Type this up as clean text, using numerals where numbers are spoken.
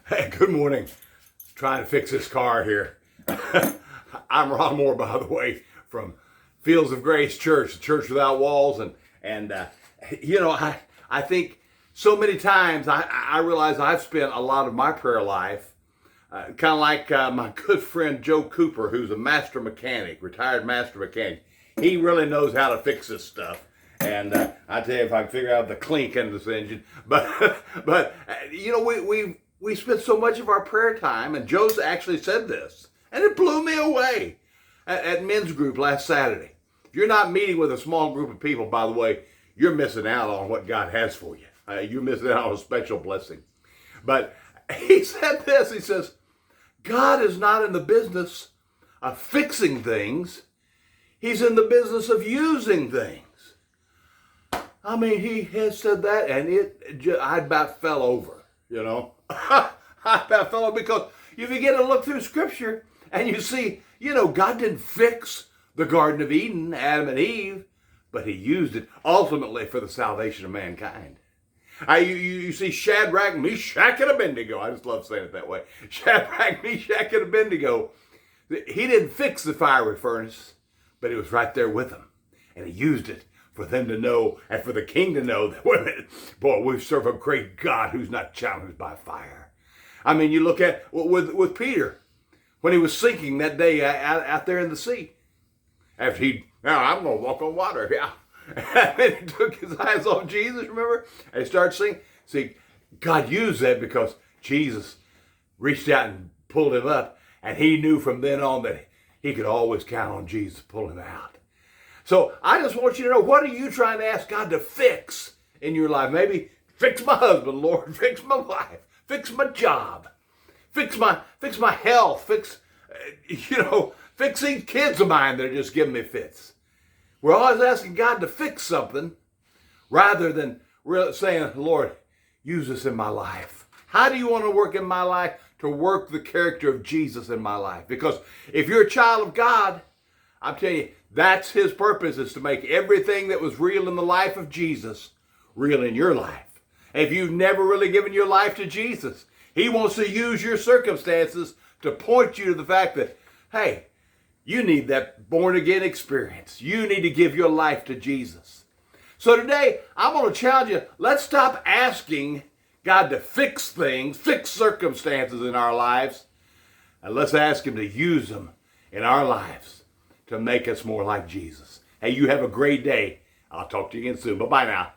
Hey, good morning. Trying to fix this car here. I'm Ron Moore, by the way, from Fields of Grace Church, the Church Without Walls, and I think so many times I realize I've spent a lot of my prayer life, kind of like my good friend Joe Cooper, who's a master mechanic, retired master mechanic. He really knows how to fix this stuff. And I tell you, if I can figure out the clink in this engine, but we spent so much of our prayer time, and Joe's actually said this, and it blew me away at men's group last Saturday. If you're not meeting with a small group of people, by the way, you're missing out on what God has for you. You're missing out on a special blessing. But he said this, he says, God is not in the business of fixing things. He's in the business of using things. I mean, he has said that, and I about fell over, I about fell over, because if you get to look through Scripture and you see, God didn't fix the Garden of Eden, Adam and Eve, but he used it ultimately for the salvation of mankind. You see Shadrach, Meshach, and Abednego. I just love saying it that way. Shadrach, Meshach, and Abednego. He didn't fix the fiery furnace, but he was right there with them, and he used it for them to know, and for the king to know that, wait a minute, boy, we serve a great God who's not challenged by fire. I mean, you look at with Peter, when he was sinking that day out there in the sea. After I'm going to walk on water. Yeah. And then he took his eyes off Jesus, remember? And he started singing. See, God used that because Jesus reached out and pulled him up. And he knew from then on that he could always count on Jesus to pull him out. So I just want you to know, what are you trying to ask God to fix in your life? Maybe fix my husband, Lord. Fix my wife. Fix my job. Fix my health. Fix these kids of mine that are just giving me fits. We're always asking God to fix something rather than saying, Lord, use this in my life. How do you want to work in my life? To work the character of Jesus in my life. Because if you're a child of God, I'm telling you, that's his purpose, is to make everything that was real in the life of Jesus real in your life. If you've never really given your life to Jesus, he wants to use your circumstances to point you to the fact that, hey, you need that born-again experience. You need to give your life to Jesus. So today, I'm going to challenge you, let's stop asking God to fix things, fix circumstances in our lives, and let's ask him to use them in our lives to make us more like Jesus. Hey, you have a great day. I'll talk to you again soon. Bye-bye now.